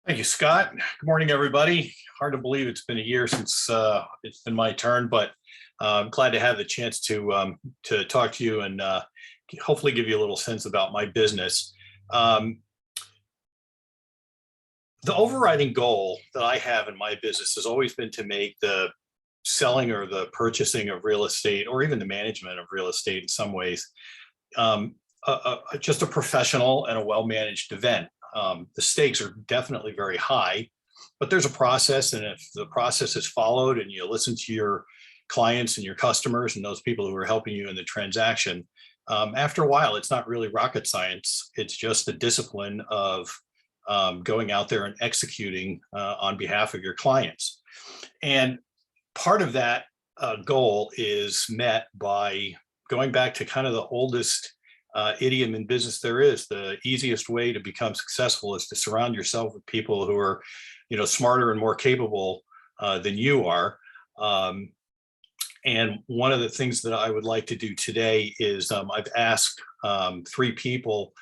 Thank you, Scott. Good morning, everybody. Hard to believe it's been a year since it's been my turn, but I'm glad to have the chance to talk to you and hopefully give you a little sense about my business. Um, the overriding goal that I have in my business has always been to make the selling or the purchasing of real estate, or even the management of real estate in some ways, um, just a professional and a well-managed event. The stakes are definitely very high, but there's a process. And if the process is followed and you listen to your clients and your customers and those people who are helping you in the transaction, after a while, it's not really rocket science. It's just the discipline of going out there and executing on behalf of your clients. And part of that goal is met by going back to kind of the oldest idiom in business there is. The easiest way to become successful is to surround yourself with people who are, smarter and more capable than you are. And one of the things that I would like to do today is I've asked three people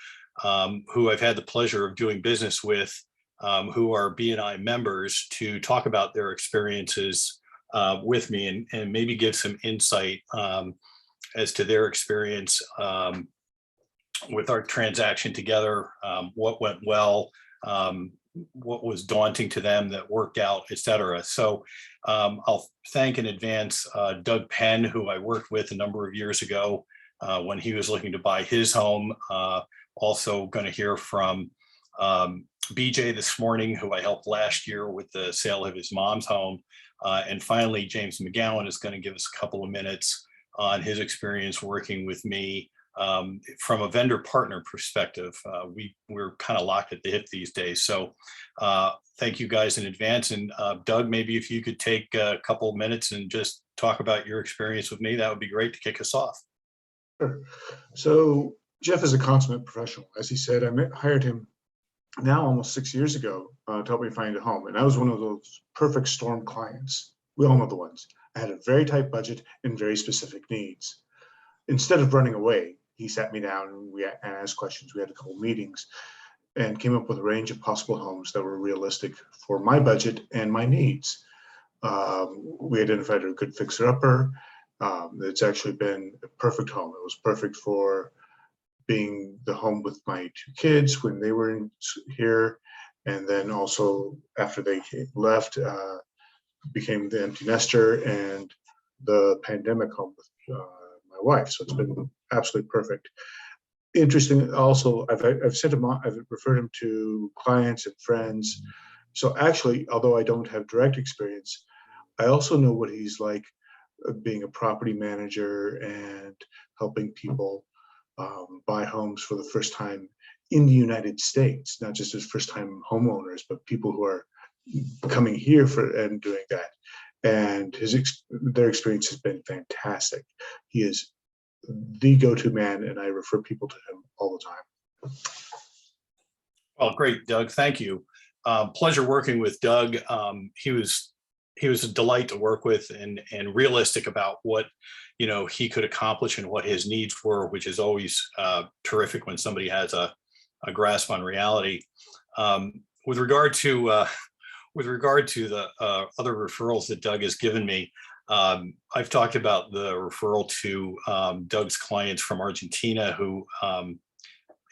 who I've had the pleasure of doing business with, who are BNI members, to talk about their experiences with me and maybe give some insight as to their experience with our transaction together, what went well, what was daunting to them that worked out, et cetera. So I'll thank in advance Doug Penn, who I worked with a number of years ago when he was looking to buy his home. Also going to hear from BJ this morning, who I helped last year with the sale of his mom's home. And finally, James McGowan is going to give us a couple of minutes on his experience working with me from a vendor partner perspective. We're kind of locked at the hip these days. So thank you guys in advance. And Doug, maybe if you could take a couple of minutes and just talk about your experience with me, that would be great to kick us off. Sure. So Jeff is a consummate professional. As he said, I hired him now almost 6 years ago to help me find a home. And I was one of those perfect storm clients. We all know the ones. I had a very tight budget and very specific needs. Instead of running away, he sat me down and we asked questions. We had a couple meetings and came up with a range of possible homes that were realistic for my budget and my needs. We identified a good fixer-upper. It's actually been a perfect home. It was perfect for being the home with my two kids when they were here. And then also after they left, became the empty nester and the pandemic home with my wife. So it's been absolutely perfect. Interesting. Also, I've sent him on, I've referred him to clients and friends. So actually, although I don't have direct experience, I also know what he's like being a property manager and helping people buy homes for the first time in the United States, not just as first time homeowners, but people who are coming here and doing that. And their experience has been fantastic. He is the go-to man, and I refer people to him all the time. Well, great, Doug. Thank you. Pleasure working with Doug. He was a delight to work with and realistic about what he could accomplish and what his needs were, which is always terrific when somebody has a grasp on reality. With regard to the other referrals that Doug has given me, I've talked about the referral to Doug's clients from Argentina, who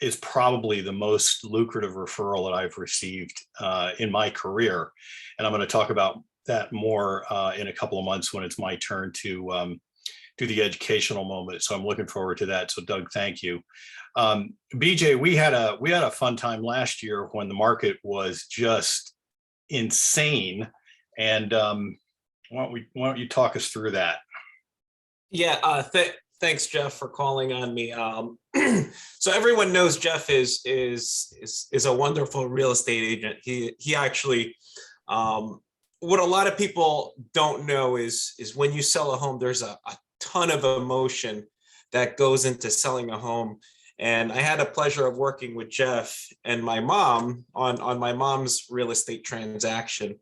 is probably the most lucrative referral that I've received in my career. And I'm going to talk about that more in a couple of months when it's my turn to do the educational moment. So I'm looking forward to that. So Doug, thank you. BJ, we had a fun time last year when the market was just insane. And why don't you talk us through that? Yeah, thanks, Jeff, for calling on me. So everyone knows Jeff is a wonderful real estate agent. He actually, what a lot of people don't know is when you sell a home, there's a ton of emotion that goes into selling a home. And I had the pleasure of working with Jeff and my mom on my mom's real estate transaction.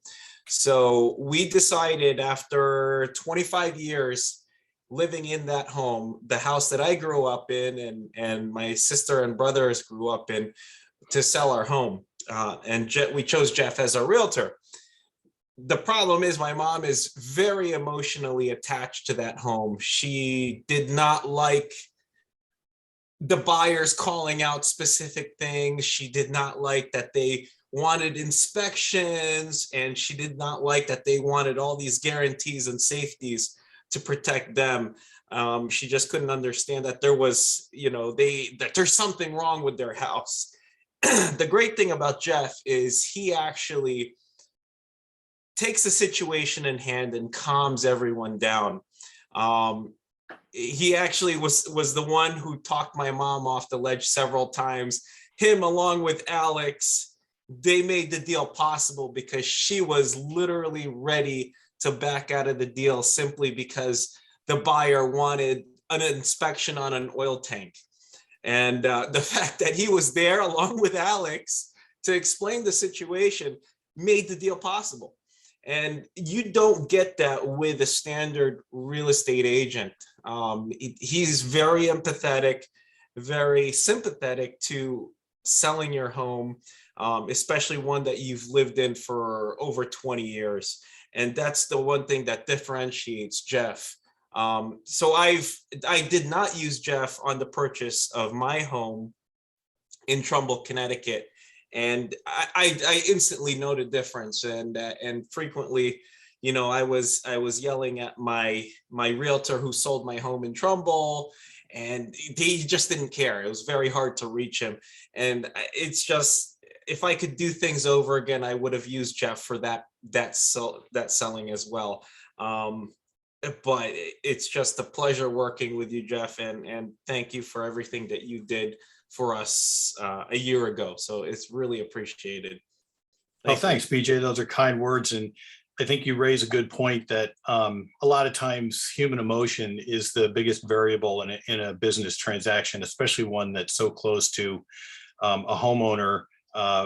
So we decided after 25 years living in that home, the house that I grew up in and my sister and brothers grew up in, to sell our home, and we chose Jeff as our realtor. The problem is my mom is very emotionally attached to that home. She did not like the buyers calling out specific things. She did not like that they wanted inspections, and she did not like that they wanted all these guarantees and safeties to protect them. She just couldn't understand that there was, that there's something wrong with their house. The great thing about Jeff is he actually takes the situation in hand and calms everyone down. He actually was the one who talked my mom off the ledge several times. Him, along with Alex, they made the deal possible because she was literally ready to back out of the deal simply because the buyer wanted an inspection on an oil tank. And the fact that he was there along with Alex to explain the situation made the deal possible. And you don't get that with a standard real estate agent. He's very empathetic, very sympathetic to selling your home, especially one that you've lived in for over 20 years. And that's the one thing that differentiates Jeff. So I did not use Jeff on the purchase of my home in Trumbull, Connecticut. And I instantly noted difference, and frequently, I was yelling at my realtor who sold my home in Trumbull, and he just didn't care. It was very hard to reach him, and it's just, if I could do things over again, I would have used Jeff for that selling as well. But it's just a pleasure working with you, Jeff, and thank you for everything that you did for us a year ago. So it's really appreciated. Well, thanks, BJ. Those are kind words. And I think you raise a good point that a lot of times human emotion is the biggest variable in a business transaction, especially one that's so close to a homeowner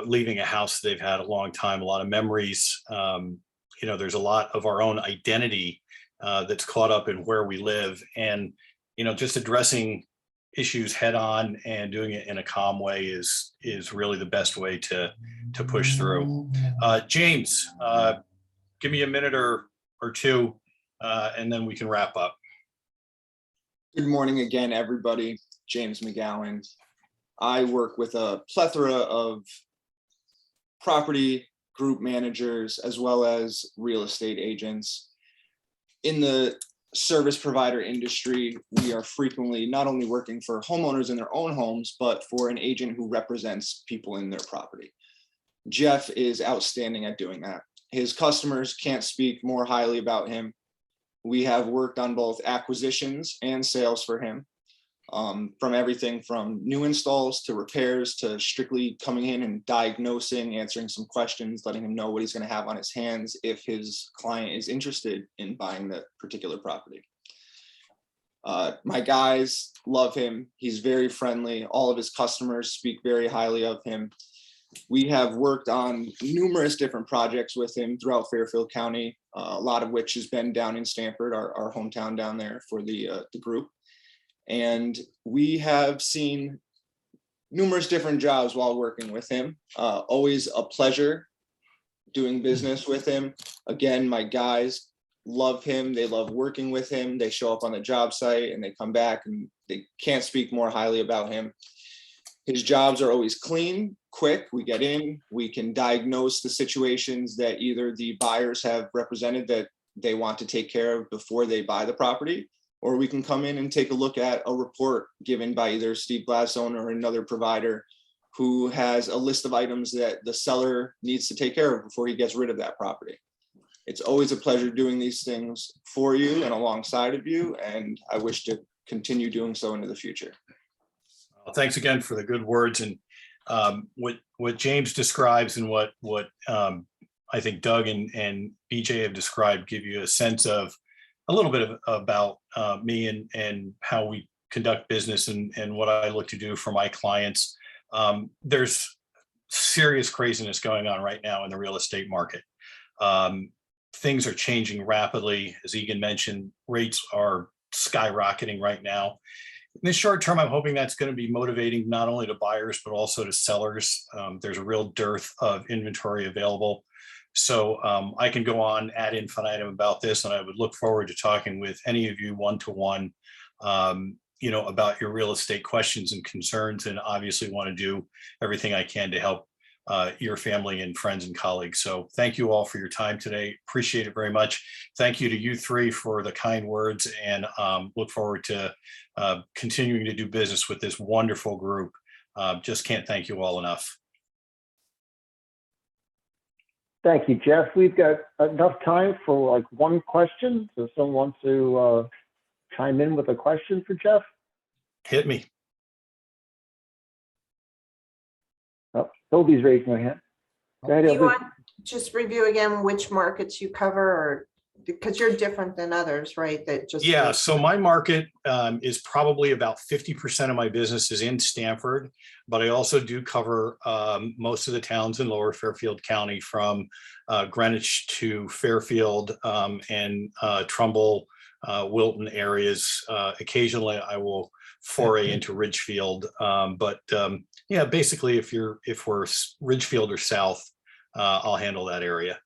leaving a house they've had a long time, a lot of memories. There's a lot of our own identity that's caught up in where we live. And, just addressing issues head on and doing it in a calm way is really the best way to push through. James, give me a minute or two, and then we can wrap up. Good morning again, everybody. James McGowan. I work with a plethora of property group managers as well as real estate agents. In the service provider industry, we are frequently not only working for homeowners in their own homes, but for an agent who represents people in their property. Jeff is outstanding at doing that. His customers can't speak more highly about him. We have worked on both acquisitions and sales for him, from everything from new installs to repairs to strictly coming in and diagnosing, answering some questions, letting him know what he's going to have on his hands if his client is interested in buying that particular property. My guys love him. He's very friendly. All of his customers speak very highly of him. We have worked on numerous different projects with him throughout Fairfield County, a lot of which has been down in Stamford, our hometown down there for the group. And we have seen numerous different jobs while working with him. Always a pleasure doing business with him. Again, my guys love him. They love working with him. They show up on the job site and they come back and they can't speak more highly about him. His jobs are always clean, quick. We get in, we can diagnose the situations that either the buyers have represented that they want to take care of before they buy the property, or we can come in and take a look at a report given by either Steve Gladstone or another provider who has a list of items that the seller needs to take care of before he gets rid of that property. It's always a pleasure doing these things for you and alongside of you, and I wish to continue doing so into the future. Well, thanks again for the good words. And what James describes and what I think Doug and BJ have described give you a sense of a little bit about me and how we conduct business and what I look to do for my clients. There's serious craziness going on right now in the real estate market. Things are changing rapidly. As Egan mentioned, rates are skyrocketing right now. In the short term, I'm hoping that's going to be motivating not only to buyers, but also to sellers. There's a real dearth of inventory available. So I can go on ad infinitum about this, and I would look forward to talking with any of you one-to-one, about your real estate questions and concerns, and obviously want to do everything I can to help your family and friends and colleagues. So thank you all for your time today. Appreciate it very much. Thank you to you three for the kind words, and look forward to continuing to do business with this wonderful group. Just can't thank you all enough. Thank you, Jeff. We've got enough time for like one question. So if someone wants to chime in with a question for Jeff. Hit me. Oh, Toby's raising her hand. Go ahead, Do you Toby. want just review again which markets you cover, or because you're different than others, right? That just Yeah, so my market is probably about 50% of my business is in Stamford, but I also do cover most of the towns in Lower Fairfield County, from Greenwich to Fairfield and Trumbull, Wilton areas. Occasionally I will foray into Ridgefield, but yeah, basically if we're Ridgefield or south, I'll handle that area.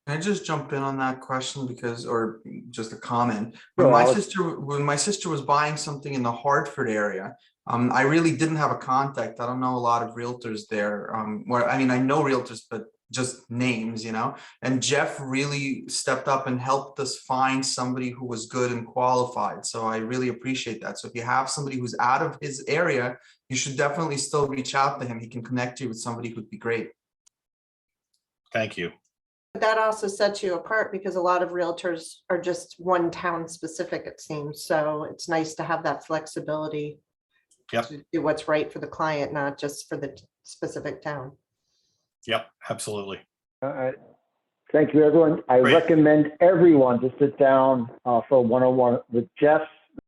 Can I just jump in on that question or just a comment? Sure, When Alex. my sister was buying something in the Hartford area, I really didn't have a contact. I don't know a lot of realtors there. I know realtors, but just names, and Jeff really stepped up and helped us find somebody who was good and qualified. So I really appreciate that. So if you have somebody who's out of his area, you should definitely still reach out to him. He can connect you with somebody who'd be great. Thank you. But that also sets you apart, because a lot of realtors are just one town specific, it seems. So it's nice to have that flexibility. Yep. To do what's right for the client, not just for the specific town. Yep, absolutely. All right. Thank you, everyone. I Great. recommend everyone to sit down for a one-on-one with Jeff